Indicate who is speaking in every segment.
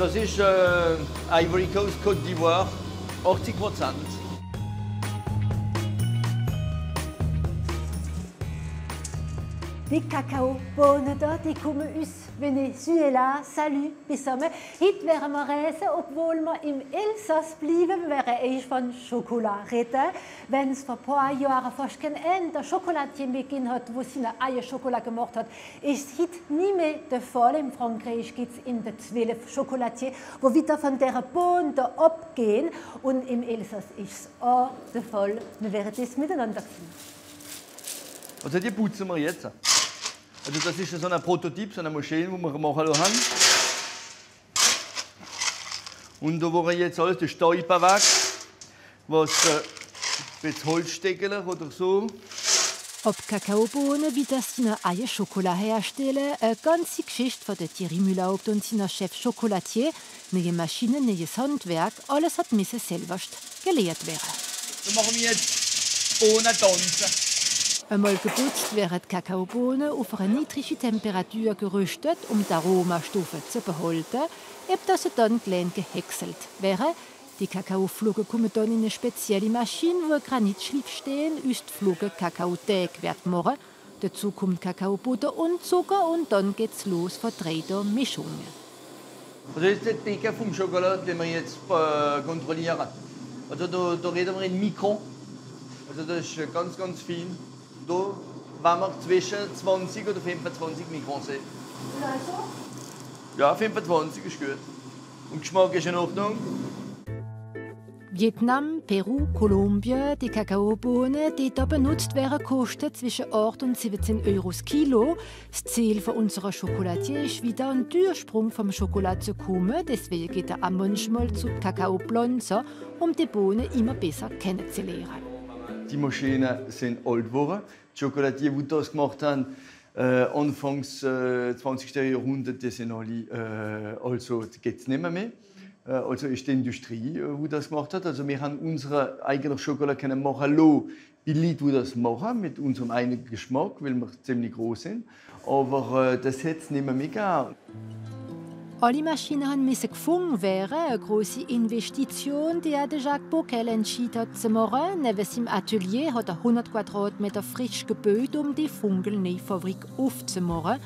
Speaker 1: Das ist Ivory Coast, Côte d'Ivoire, 80%.
Speaker 2: Die Kakaobohnen da, die kommen aus Venezuela. Salut, zusammen. Heute werden wir reisen, obwohl wir im Elsass bleiben. Wir werden erst von Schokolade reden. Wenn es vor ein paar Jahren fast kein Ende Schokolatier beginn hat, wo seine Eier Schokolade gemacht hat, ist es heute nie mehr der Fall. In Frankreich gibt es in den 12 Schokolatier, die wieder von dieser Bohnen da abgehen. Und im Elsass ist es auch der Fall. Wir werden das miteinander sehen.
Speaker 1: Also die putzen wir jetzt. Also das ist so ein Prototyp, so eine Maschine, die wir machen haben. Und da war jetzt alles der Stäuber weg, was jetzt Holzsteckeler oder so.
Speaker 2: Ob Kakaobohnen wie das seine Eier Schokolade herstellen, eine ganze Geschichte von der Thierry Müller und seiner Chef Chocolatier, neue Maschinen, neues Handwerk, alles hat müssen selber gelehrt werden.
Speaker 1: Da machen wir jetzt Bohnen tanzen.
Speaker 2: Einmal geputzt werden Kakaobohnen auf eine niedrige Temperatur geröstet, um die Aromastoffe zu behalten, eben dass sie dann klein gehäckselt werden. Die Kakaoflocken kommen dann in eine spezielle Maschine, wo ein Granitschliff stehen, aus den Flocken Kakaoteig wird machen. Dazu kommt Kakaobutter und Zucker und dann geht's los für 3 Mischungen.
Speaker 1: Das ist die Decke vom Schokolade, die wir jetzt kontrollieren. Also da reden wir in Mikron. Also das ist ganz, ganz fein. Da wenn wir zwischen 20 oder 25 Mikron sehen.
Speaker 2: Also?
Speaker 1: Ja, 25 ist gut. Und Geschmack ist in Ordnung.
Speaker 2: Vietnam, Peru, Kolumbien, die Kakaobohnen, die hier benutzt werden, kosten zwischen 8 und 17 € das Kilo. Das Ziel von unserer Chocolatier ist wieder ein Ursprung vom Schokolade zu kommen. Deswegen geht er auch manchmal zu Kakaopflanzen, um die Bohnen immer besser kennenzulernen.
Speaker 1: Die Maschinen sind alt geworden. Die Chocolatier, die das gemacht haben, Anfangs 20. Jahrhundert, die sind alle, also geht es nicht mehr. Also ist die Industrie, die das gemacht hat. Also wir haben unsere eigene Schokolade machen lassen, bei Leuten, die das machen, mit unserem eigenen Geschmack, weil wir ziemlich groß sind. Aber das hat es nicht mehr gegeben.
Speaker 2: Alle Maschinen mussten gefunden werden. Eine grosse Investition, die Jacques Bockel entschieden hat zu machen. Neben seinem Atelier hat er 100 Quadratmeter frisch gebaut, um die funkelneue Fabrik aufzumachen.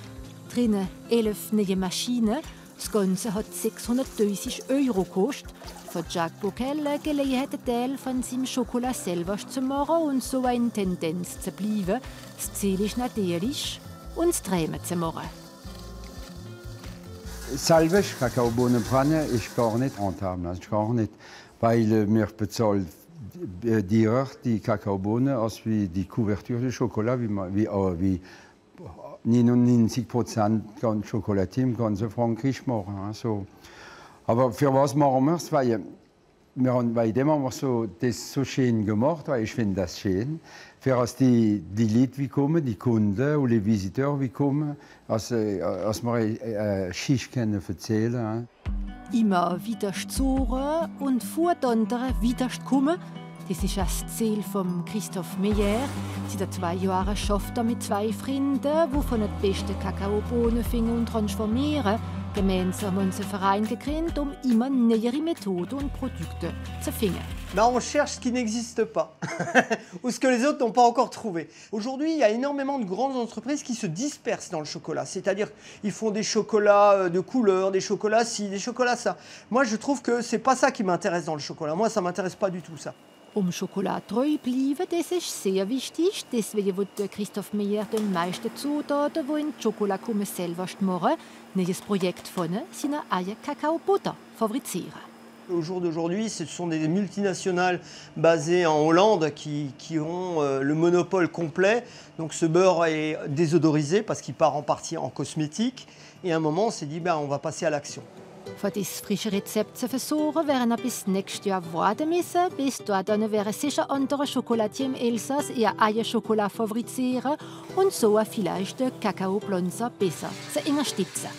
Speaker 2: Drinnen 11 neue Maschinen. Das Ganze hat 600.000 € gekostet. Für Jacques Bockel Gelegenheit, einen Teil von seinem Schokolade selber zu machen und so eine Tendenz zu bleiben. Das Ziel ist natürlich, uns Träume zu machen.
Speaker 3: Selber Kakaobohnen brennen ist gar nicht rentabel, also gar nicht, weil wir bezahlen direkt die Kakaobohnen als wie die Kuvertur de Schokolade, wie 99% kann Schokolatier im ganzen Frankreich machen. Also, aber für was machen wir es? Weil dem haben wir das so schön gemacht, weil ich finde das schön. Für die Leute wie kommen, die Kunden und die Visiteurs wie kommen, als wir eine Geschichte erzählen können.
Speaker 2: Immer wieder zuhören und vor anderen wieder kommen. Das ist das Ziel von Christophe Meyer. Seit 2 Jahren arbeitet er mit 2 Freunden, die von den besten Kakaobohnen finden und transformieren. Gemeinsam haben sie einen Verein gegründet, um immer neuere Methoden und Produkte zu finden.
Speaker 4: On cherche ce qui n'existe pas ou ce que les autres n'ont pas encore trouvé. Aujourd'hui, il y a énormément de grandes entreprises qui se dispersent dans le chocolat. C'est-à-dire qu'ils font des chocolats de couleur, des chocolats ci, des chocolats ça. Moi, je trouve que c'est pas ça qui m'intéresse dans le chocolat. Moi, ça m'intéresse pas du tout ça.
Speaker 2: Schokolade treu bleiben, das ist sehr wichtig. Deswegen wird Christophe Meyer den meisten Zutaten, die in Schokolade kommen, selber machen. Neues Projekt von seiner eigenen Kakaobutter fabrizieren.
Speaker 4: Au jour d'aujourd'hui, ce sont des multinationales basées en Hollande qui ont le monopole complet. Donc ce beurre est désodorisé parce qu'il part en partie en cosmétique. Et à un moment, on s'est dit, on va passer à l'action.
Speaker 2: Für das frische Rezept zu versuchen, werden wir bis nächstes Jahr warten müssen. Bis dahin werden sicher andere Chocolatier im Elsass ihr Eierschokolade fabrizieren und so vielleicht die Kakaopflanzen besser zu unterstützen.